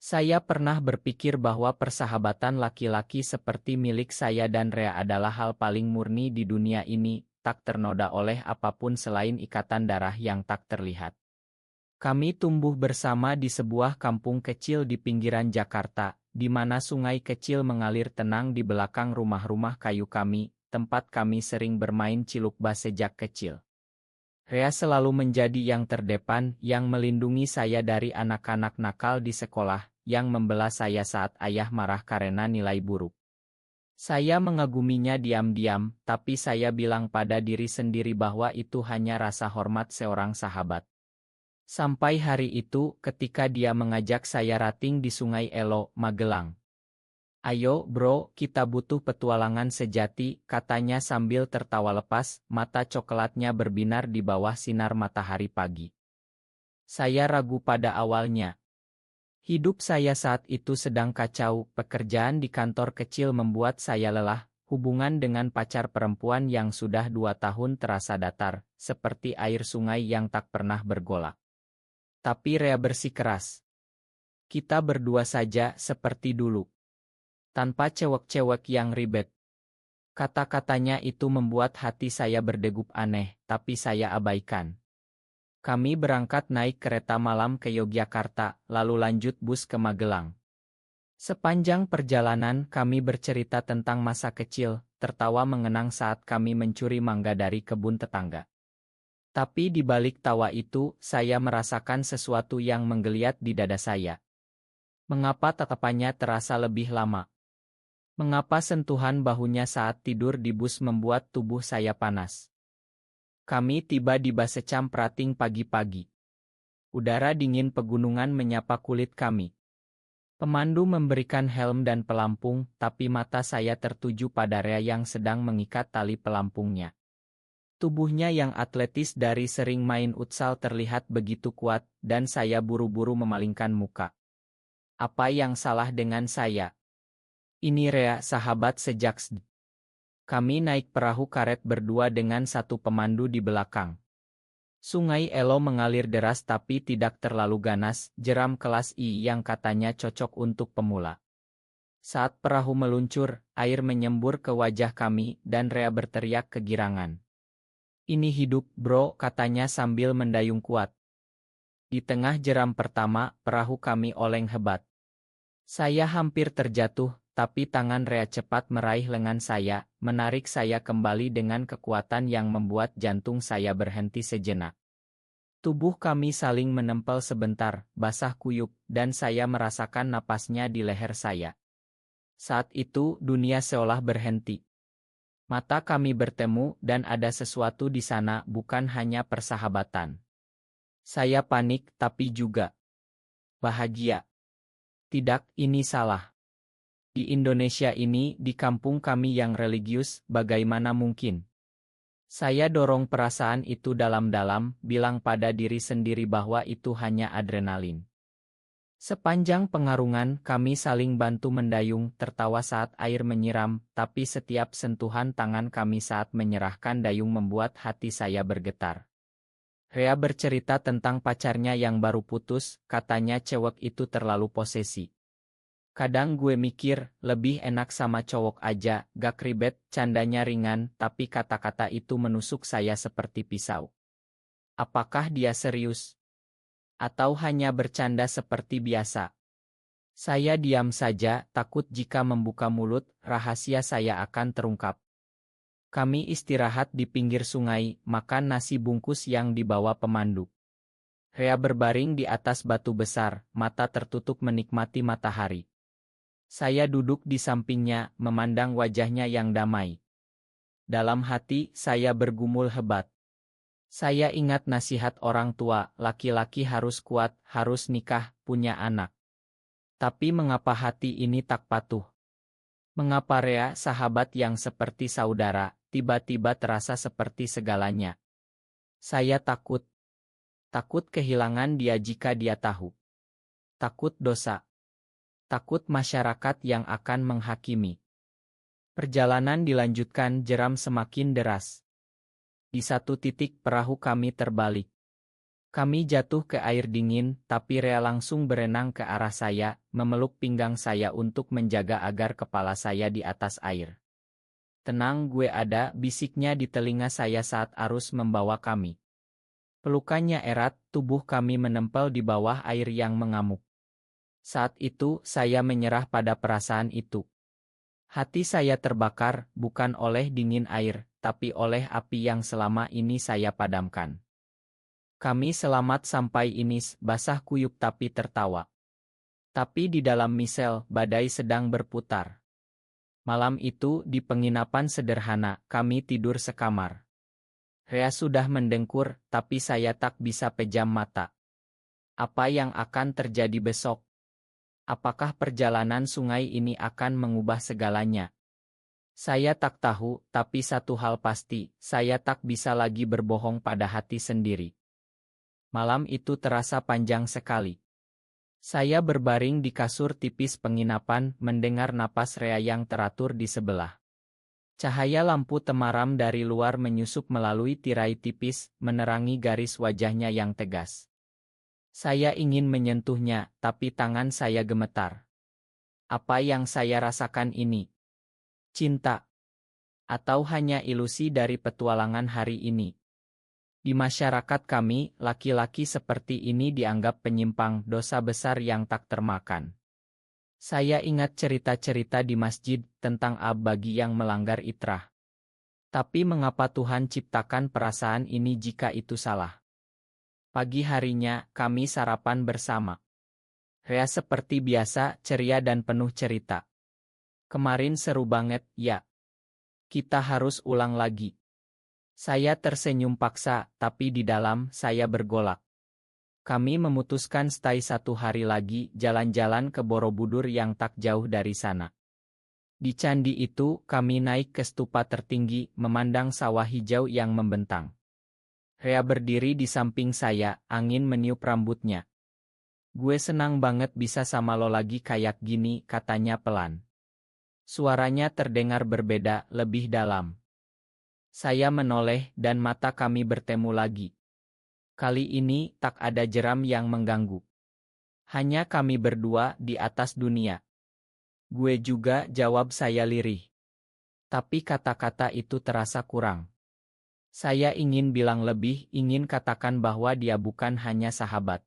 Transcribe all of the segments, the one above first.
Saya pernah berpikir bahwa persahabatan laki-laki seperti milik saya dan Rea adalah hal paling murni di dunia ini, tak ternoda oleh apapun selain ikatan darah yang tak terlihat. Kami tumbuh bersama di sebuah kampung kecil di pinggiran Jakarta, di mana sungai kecil mengalir tenang di belakang rumah-rumah kayu kami, tempat kami sering bermain cilukba sejak kecil. Rea selalu menjadi yang terdepan, yang melindungi saya dari anak-anak nakal di sekolah, yang membela saya saat ayah marah karena nilai buruk. Saya mengaguminya diam-diam, tapi saya bilang pada diri sendiri bahwa itu hanya rasa hormat seorang sahabat. Sampai hari itu, ketika dia mengajak saya rating di Sungai Elo, Magelang. "Ayo bro, kita butuh petualangan sejati," katanya sambil tertawa lepas, mata coklatnya berbinar di bawah sinar matahari pagi. Saya ragu pada awalnya. Hidup saya saat itu sedang kacau, pekerjaan di kantor kecil membuat saya lelah, hubungan dengan pacar perempuan yang sudah 2 tahun terasa datar, seperti air sungai yang tak pernah bergolak. Tapi Rea bersikeras. "Kita berdua saja seperti dulu. Tanpa cewek-cewek yang ribet." Kata-katanya itu membuat hati saya berdegup aneh, tapi saya abaikan. Kami berangkat naik kereta malam ke Yogyakarta, lalu lanjut bus ke Magelang. Sepanjang perjalanan kami bercerita tentang masa kecil, tertawa mengenang saat kami mencuri mangga dari kebun tetangga. Tapi di balik tawa itu, saya merasakan sesuatu yang menggeliat di dada saya. Mengapa tatapannya terasa lebih lama? Mengapa sentuhan bahunya saat tidur di bus membuat tubuh saya panas? Kami tiba di Basecamp Prating pagi-pagi. Udara dingin pegunungan menyapa kulit kami. Pemandu memberikan helm dan pelampung, tapi mata saya tertuju pada Rea yang sedang mengikat tali pelampungnya. Tubuhnya yang atletis dari sering main futsal terlihat begitu kuat, dan saya buru-buru memalingkan muka. Apa yang salah dengan saya? Ini Rea, sahabat sejak SD. Kami naik perahu karet berdua dengan satu pemandu di belakang. Sungai Elo mengalir deras tapi tidak terlalu ganas, jeram kelas I yang katanya cocok untuk pemula. Saat perahu meluncur, air menyembur ke wajah kami, dan Rea berteriak kegirangan. "Ini hidup, bro," katanya sambil mendayung kuat. Di tengah jeram pertama, perahu kami oleng hebat. Saya hampir terjatuh, tapi tangan Rea cepat meraih lengan saya, menarik saya kembali dengan kekuatan yang membuat jantung saya berhenti sejenak. Tubuh kami saling menempel sebentar, basah kuyup, dan saya merasakan napasnya di leher saya. Saat itu, dunia seolah berhenti. Mata kami bertemu, dan ada sesuatu di sana, bukan hanya persahabatan. Saya panik, tapi juga bahagia. Tidak, ini salah. Di Indonesia ini, di kampung kami yang religius, bagaimana mungkin? Saya dorong perasaan itu dalam-dalam, bilang pada diri sendiri bahwa itu hanya adrenalin. Sepanjang pengarungan, kami saling bantu mendayung, tertawa saat air menyiram, tapi setiap sentuhan tangan kami saat menyerahkan dayung membuat hati saya bergetar. Rea bercerita tentang pacarnya yang baru putus, katanya cewek itu terlalu posesi. "Kadang gue mikir, lebih enak sama cowok aja, gak ribet," candanya ringan, tapi kata-kata itu menusuk saya seperti pisau. Apakah dia serius? Atau hanya bercanda seperti biasa? Saya diam saja, takut jika membuka mulut, rahasia saya akan terungkap. Kami istirahat di pinggir sungai, makan nasi bungkus yang dibawa pemandu. Rea berbaring di atas batu besar, mata tertutup menikmati matahari. Saya duduk di sampingnya, memandang wajahnya yang damai. Dalam hati, saya bergumul hebat. Saya ingat nasihat orang tua, laki-laki harus kuat, harus nikah, punya anak. Tapi mengapa hati ini tak patuh? Mengapa Rea, sahabat yang seperti saudara, tiba-tiba terasa seperti segalanya? Saya takut. Takut kehilangan dia jika dia tahu. Takut dosa. Takut masyarakat yang akan menghakimi. Perjalanan dilanjutkan, jeram semakin deras. Di satu titik perahu kami terbalik. Kami jatuh ke air dingin, tapi Rea langsung berenang ke arah saya, memeluk pinggang saya untuk menjaga agar kepala saya di atas air. Tenang, gue ada, bisiknya di telinga saya saat arus membawa kami. Pelukannya erat, tubuh kami menempel di bawah air yang mengamuk. Saat itu, saya menyerah pada perasaan itu. Hati saya terbakar, bukan oleh dingin air, tapi oleh api yang selama ini saya padamkan. Kami selamat sampai Inis, basah kuyup tapi tertawa. Tapi di dalam misel, badai sedang berputar. Malam itu, di penginapan sederhana, kami tidur sekamar. Rea sudah mendengkur, tapi saya tak bisa pejam mata. Apa yang akan terjadi besok? Apakah perjalanan sungai ini akan mengubah segalanya? Saya tak tahu, tapi satu hal pasti, saya tak bisa lagi berbohong pada hati sendiri. Malam itu terasa panjang sekali. Saya berbaring di kasur tipis penginapan, mendengar napas Rea yang teratur di sebelah. Cahaya lampu temaram dari luar menyusup melalui tirai tipis, menerangi garis wajahnya yang tegas. Saya ingin menyentuhnya, tapi tangan saya gemetar. Apa yang saya rasakan ini? Cinta? Atau hanya ilusi dari petualangan hari ini? Di masyarakat kami, laki-laki seperti ini dianggap penyimpang, dosa besar yang tak termakan. Saya ingat cerita-cerita di masjid tentang bagi yang melanggar itrah. Tapi mengapa Tuhan ciptakan perasaan ini jika itu salah? Pagi harinya, kami sarapan bersama. Rea seperti biasa, ceria dan penuh cerita. Kemarin seru banget, ya. Kita harus ulang lagi. Saya tersenyum paksa, tapi di dalam saya bergolak. Kami memutuskan stay 1 hari lagi, jalan-jalan ke Borobudur yang tak jauh dari sana. Di candi itu, kami naik ke stupa tertinggi, memandang sawah hijau yang membentang. Rea berdiri di samping saya, angin meniup rambutnya. Gue senang banget bisa sama lo lagi kayak gini, katanya pelan. Suaranya terdengar berbeda, lebih dalam. Saya menoleh dan mata kami bertemu lagi. Kali ini tak ada jeram yang mengganggu. Hanya kami berdua di atas dunia. Gue juga, jawab saya lirih. Tapi kata-kata itu terasa kurang. Saya ingin bilang lebih, ingin katakan bahwa dia bukan hanya sahabat.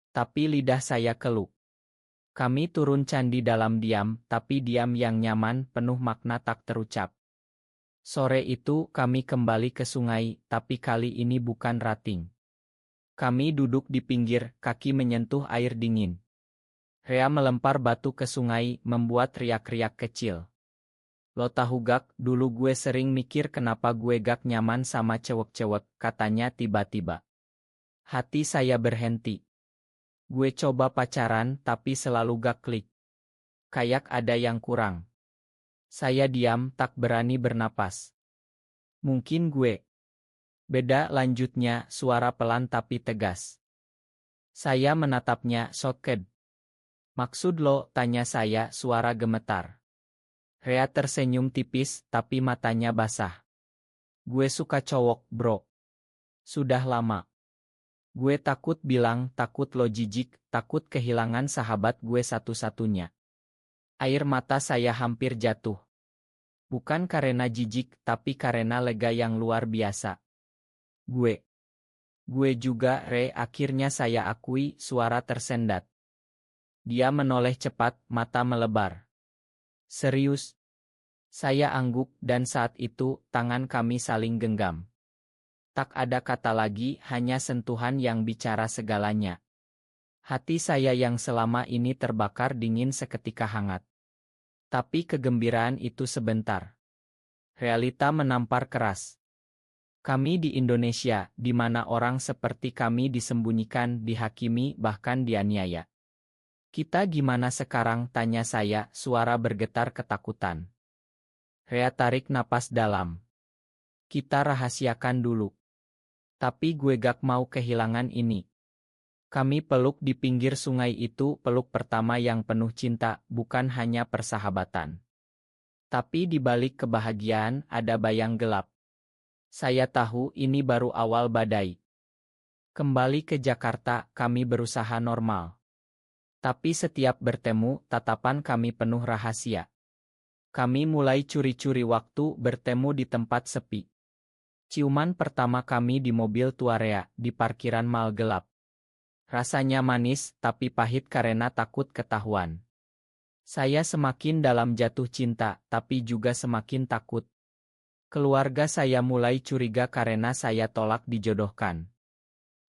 Tapi lidah saya keluh. Kami turun candi dalam diam, tapi diam yang nyaman, penuh makna tak terucap. Sore itu kami kembali ke sungai, tapi kali ini bukan rating. Kami duduk di pinggir, kaki menyentuh air dingin. Rea melempar batu ke sungai, membuat riak-riak kecil. Lo tahu gak, dulu gue sering mikir kenapa gue gak nyaman sama cewek-cewek, katanya tiba-tiba. Hati saya berhenti. Gue coba pacaran, tapi selalu gak klik. Kayak ada yang kurang. Saya diam, tak berani bernapas. Mungkin gue. Beda, lanjutnya, suara pelan tapi tegas. Saya menatapnya, shocked. Maksud lo, tanya saya, suara gemetar. Rea tersenyum tipis, tapi matanya basah. Gue suka cowok, bro. Sudah lama. Gue takut bilang, takut lo jijik, takut kehilangan sahabat gue satu-satunya. Air mata saya hampir jatuh. Bukan karena jijik, tapi karena lega yang luar biasa. Gue juga, Re, akhirnya saya akui, suara tersendat. Dia menoleh cepat, mata melebar. Serius? Saya angguk, dan saat itu, tangan kami saling genggam. Tak ada kata lagi, hanya sentuhan yang bicara segalanya. Hati saya yang selama ini terbakar dingin seketika hangat. Tapi kegembiraan itu sebentar. Realita menampar keras. Kami di Indonesia, di mana orang seperti kami disembunyikan, dihakimi, bahkan dianiaya. Kita gimana sekarang, tanya saya, suara bergetar ketakutan. Rea tarik napas dalam. Kita rahasiakan dulu. Tapi gue gak mau kehilangan ini. Kami peluk di pinggir sungai itu, peluk pertama yang penuh cinta, bukan hanya persahabatan. Tapi di balik kebahagiaan ada bayang gelap. Saya tahu ini baru awal badai. Kembali ke Jakarta, kami berusaha normal. Tapi setiap bertemu, tatapan kami penuh rahasia. Kami mulai curi-curi waktu bertemu di tempat sepi. Ciuman pertama kami di mobil tua Rea, di parkiran mal gelap. Rasanya manis, tapi pahit karena takut ketahuan. Saya semakin dalam jatuh cinta, tapi juga semakin takut. Keluarga saya mulai curiga karena saya tolak dijodohkan.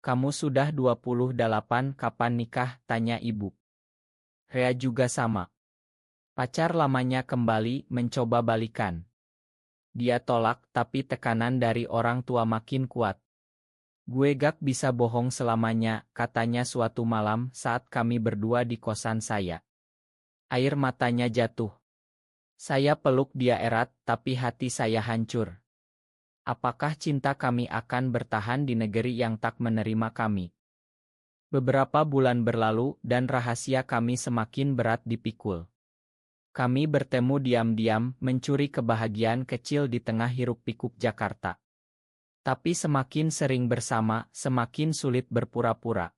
Kamu sudah 28, kapan nikah? Tanya ibu. Rea juga sama. Pacar lamanya kembali mencoba balikan. Dia tolak, tapi tekanan dari orang tua makin kuat. Gue gak bisa bohong selamanya, katanya suatu malam saat kami berdua di kosan saya. Air matanya jatuh. Saya peluk dia erat, tapi hati saya hancur. Apakah cinta kami akan bertahan di negeri yang tak menerima kami? Beberapa bulan berlalu dan rahasia kami semakin berat dipikul. Kami bertemu diam-diam, mencuri kebahagiaan kecil di tengah hiruk-pikuk Jakarta. Tapi semakin sering bersama, semakin sulit berpura-pura.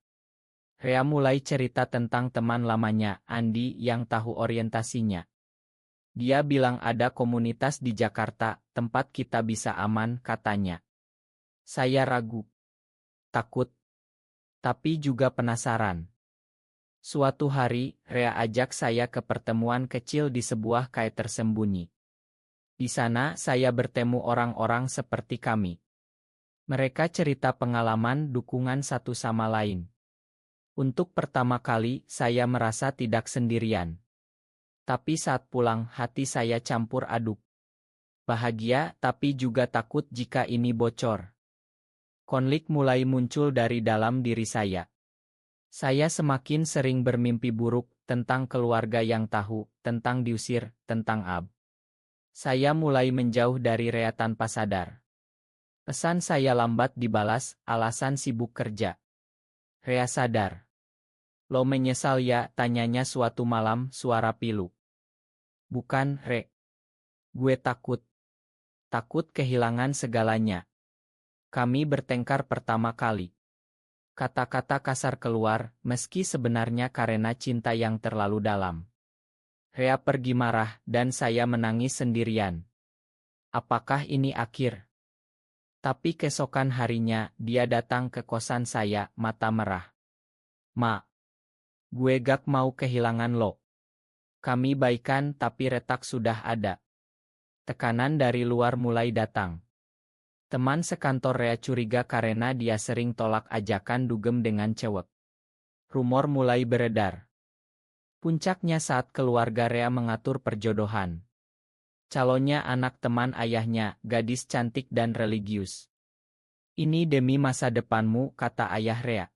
Rea mulai cerita tentang teman lamanya, Andi, yang tahu orientasinya. Dia bilang ada komunitas di Jakarta, tempat kita bisa aman, katanya. Saya ragu, takut, tapi juga penasaran. Suatu hari, Rea ajak saya ke pertemuan kecil di sebuah kai tersembunyi. Di sana, saya bertemu orang-orang seperti kami. Mereka cerita pengalaman dukungan satu sama lain. Untuk pertama kali, saya merasa tidak sendirian. Tapi saat pulang, hati saya campur aduk. Bahagia, tapi juga takut jika ini bocor. Konflik mulai muncul dari dalam diri saya. Saya semakin sering bermimpi buruk tentang keluarga yang tahu, tentang diusir, tentang saya mulai menjauh dari Rea tanpa sadar. Pesan saya lambat dibalas, alasan sibuk kerja. Rea sadar. Lo menyesal ya? Tanyanya suatu malam, suara pilu. Bukan, Re. Gue takut. Takut kehilangan segalanya. Kami bertengkar pertama kali. Kata-kata kasar keluar, meski sebenarnya karena cinta yang terlalu dalam. Rea pergi marah, dan saya menangis sendirian. Apakah ini akhir? Tapi keesokan harinya, dia datang ke kosan saya, mata merah. Ma, gue gak mau kehilangan lo. Kami baikan, tapi retak sudah ada. Tekanan dari luar mulai datang. Teman sekantor Rea curiga karena dia sering tolak ajakan dugem dengan cewek. Rumor mulai beredar. Puncaknya saat keluarga Rea mengatur perjodohan. Calonnya anak teman ayahnya, gadis cantik dan religius. Ini demi masa depanmu, kata ayah Rea.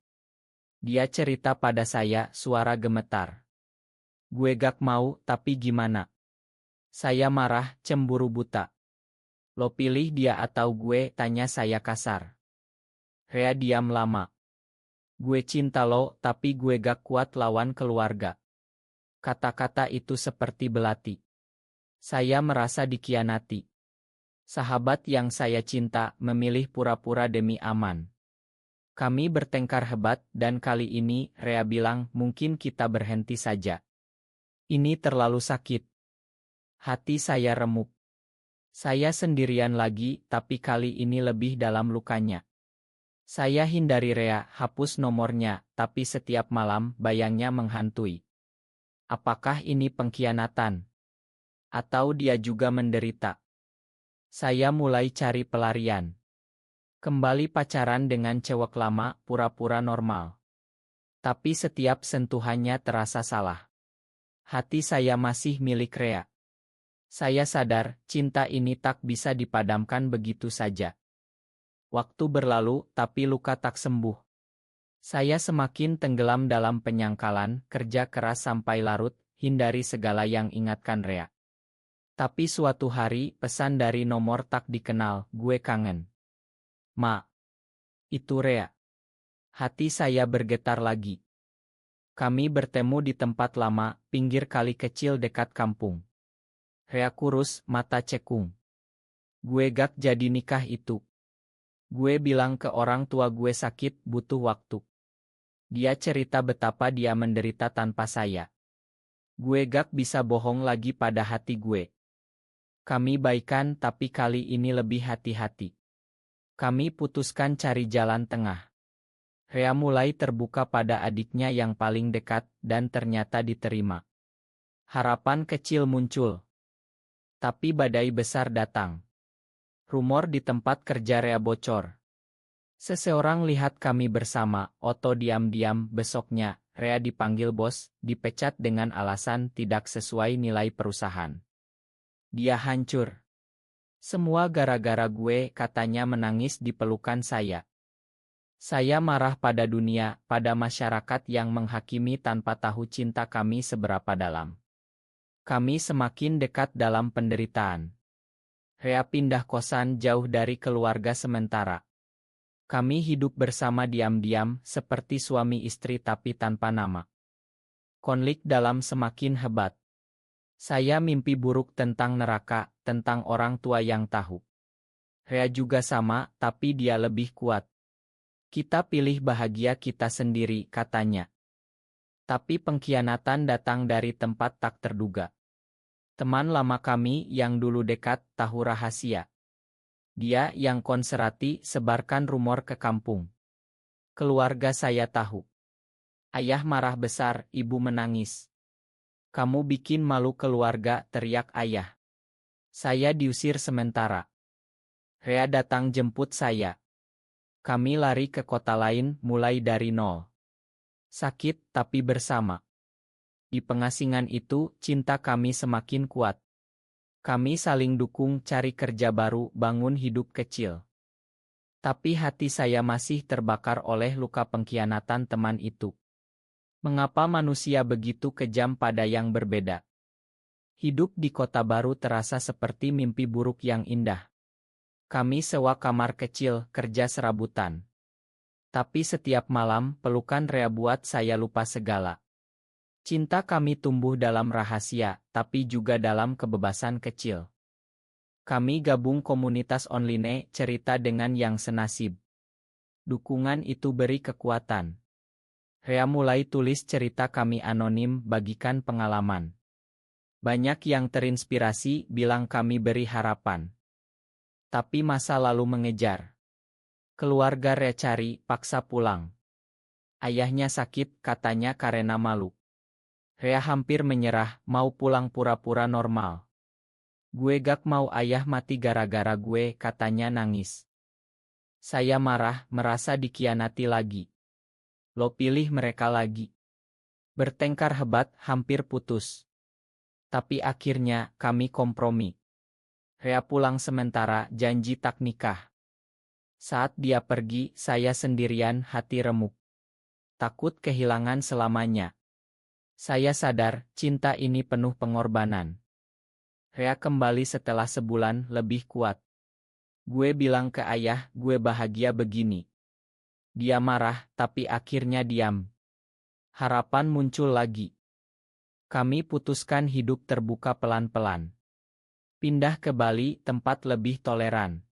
Dia cerita pada saya, suara gemetar. Gue gak mau, tapi gimana? Saya marah, cemburu buta. Lo pilih dia atau gue? Tanya saya kasar. Rea diam lama. Gue cinta lo, tapi gue gak kuat lawan keluarga. Kata-kata itu seperti belati. Saya merasa dikhianati. Sahabat yang saya cinta memilih pura-pura demi aman. Kami bertengkar hebat dan kali ini Rea bilang mungkin kita berhenti saja. Ini terlalu sakit. Hati saya remuk. Saya sendirian lagi, tapi kali ini lebih dalam lukanya. Saya hindari Rea, hapus nomornya, tapi setiap malam bayangnya menghantui. Apakah ini pengkhianatan? Atau dia juga menderita? Saya mulai cari pelarian. Kembali pacaran dengan cewek lama, pura-pura normal. Tapi setiap sentuhannya terasa salah. Hati saya masih milik Rea. Saya sadar, cinta ini tak bisa dipadamkan begitu saja. Waktu berlalu, tapi luka tak sembuh. Saya semakin tenggelam dalam penyangkalan, kerja keras sampai larut, hindari segala yang ingatkan Rea. Tapi suatu hari, pesan dari nomor tak dikenal, gue kangen. Ma, itu Rea. Hati saya bergetar lagi. Kami bertemu di tempat lama, pinggir kali kecil dekat kampung. Rea kurus, mata cekung. Gue gak jadi nikah itu. Gue bilang ke orang tua gue sakit, butuh waktu. Dia cerita betapa dia menderita tanpa saya. Gue gak bisa bohong lagi pada hati gue. Kami baikan tapi kali ini lebih hati-hati. Kami putuskan cari jalan tengah. Rea mulai terbuka pada adiknya yang paling dekat dan ternyata diterima. Harapan kecil muncul. Tapi badai besar datang. Rumor di tempat kerja Rea bocor. Seseorang lihat kami bersama, Otto diam-diam. Besoknya, Rea dipanggil bos, dipecat dengan alasan tidak sesuai nilai perusahaan. Dia hancur. Semua gara-gara gue, katanya menangis di pelukan saya. Saya marah pada dunia, pada masyarakat yang menghakimi tanpa tahu cinta kami seberapa dalam. Kami semakin dekat dalam penderitaan. Rea pindah kosan jauh dari keluarga sementara. Kami hidup bersama diam-diam, seperti suami istri tapi tanpa nama. Konflik dalam semakin hebat. Saya mimpi buruk tentang neraka, tentang orang tua yang tahu. Rea juga sama, tapi dia lebih kuat. Kita pilih bahagia kita sendiri, katanya. Tapi pengkhianatan datang dari tempat tak terduga. Teman lama kami yang dulu dekat tahu rahasia. Dia yang konserati sebarkan rumor ke kampung. Keluarga saya tahu. Ayah marah besar, ibu menangis. Kamu bikin malu keluarga, teriak ayah. Saya diusir sementara. Rea datang jemput saya. Kami lari ke kota lain, mulai dari nol. Sakit, tapi bersama. Di pengasingan itu, cinta kami semakin kuat. Kami saling dukung, cari kerja baru, bangun hidup kecil. Tapi hati saya masih terbakar oleh luka pengkhianatan teman itu. Mengapa manusia begitu kejam pada yang berbeda? Hidup di kota baru terasa seperti mimpi buruk yang indah. Kami sewa kamar kecil, kerja serabutan. Tapi setiap malam, pelukan Rea buat saya lupa segala. Cinta kami tumbuh dalam rahasia, tapi juga dalam kebebasan kecil. Kami gabung komunitas online, cerita dengan yang senasib. Dukungan itu beri kekuatan. Rea mulai tulis cerita kami anonim, bagikan pengalaman. Banyak yang terinspirasi, bilang kami beri harapan. Tapi masa lalu mengejar. Keluarga Rea cari, paksa pulang. Ayahnya sakit, katanya karena malu. Rea hampir menyerah, mau pulang pura-pura normal. Gue gak mau ayah mati gara-gara gue, katanya nangis. Saya marah, merasa dikhianati lagi. Lo pilih mereka lagi. Bertengkar hebat, hampir putus. Tapi akhirnya, kami kompromi. Rea pulang sementara, janji tak nikah. Saat dia pergi, saya sendirian, hati remuk. Takut kehilangan selamanya. Saya sadar, cinta ini penuh pengorbanan. Rea kembali setelah sebulan, lebih kuat. Gue bilang ke ayah, gue bahagia begini. Dia marah, tapi akhirnya diam. Harapan muncul lagi. Kami putuskan hidup terbuka pelan-pelan. Pindah ke Bali, tempat lebih toleran.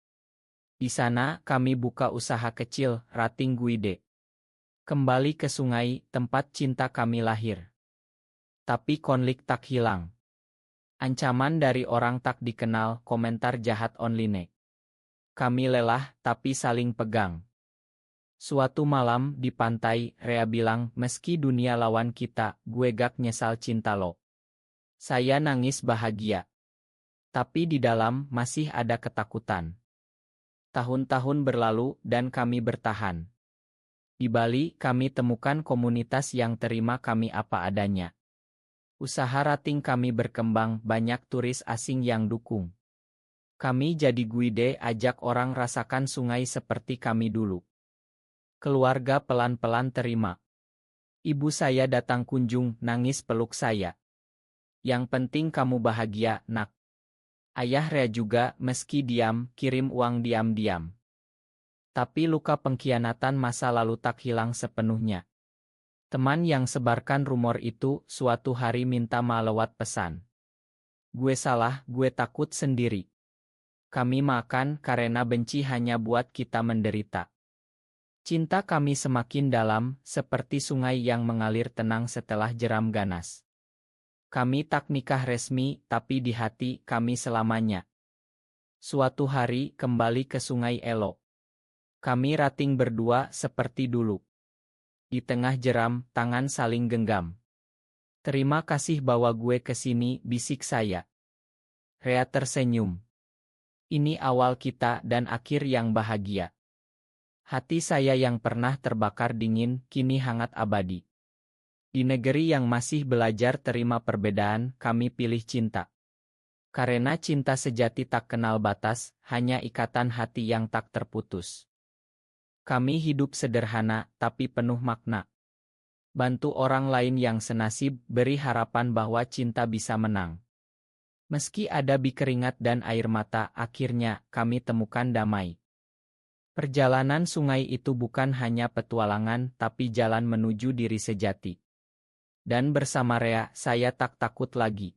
Di sana, kami buka usaha kecil, Rating Guide. Kembali ke sungai, tempat cinta kami lahir. Tapi konflik tak hilang. Ancaman dari orang tak dikenal, komentar jahat online. Kami lelah, tapi saling pegang. Suatu malam, di pantai, Rea bilang, meski dunia lawan kita, gue gak nyesal cinta lo. Saya nangis bahagia. Tapi di dalam, masih ada ketakutan. Tahun-tahun berlalu, dan kami bertahan. Di Bali, kami temukan komunitas yang terima kami apa adanya. Usaha rating kami berkembang, banyak turis asing yang dukung. Kami jadi guide, ajak orang rasakan sungai seperti kami dulu. Keluarga pelan-pelan terima. Ibu saya datang kunjung, nangis peluk saya. Yang penting kamu bahagia, nak. Ayah Rea juga, meski diam, kirim uang diam-diam. Tapi luka pengkhianatan masa lalu tak hilang sepenuhnya. Teman yang sebarkan rumor itu, suatu hari minta maaf lewat pesan. Gue salah, gue takut sendiri. Kami makan karena benci hanya buat kita menderita. Cinta kami semakin dalam, seperti sungai yang mengalir tenang setelah jeram ganas. Kami tak nikah resmi, tapi di hati kami selamanya. Suatu hari kembali ke Sungai Elo. Kami rating berdua seperti dulu. Di tengah jeram, tangan saling genggam. Terima kasih bawa gue ke sini, bisik saya. Rea tersenyum. Ini awal kita dan akhir yang bahagia. Hati saya yang pernah terbakar dingin, kini hangat abadi. Di negeri yang masih belajar terima perbedaan, kami pilih cinta. Karena cinta sejati tak kenal batas, hanya ikatan hati yang tak terputus. Kami hidup sederhana, tapi penuh makna. Bantu orang lain yang senasib, beri harapan bahwa cinta bisa menang. Meski ada bikeringat dan air mata, akhirnya kami temukan damai. Perjalanan sungai itu bukan hanya petualangan, tapi jalan menuju diri sejati. Dan bersama Rea, saya tak takut lagi.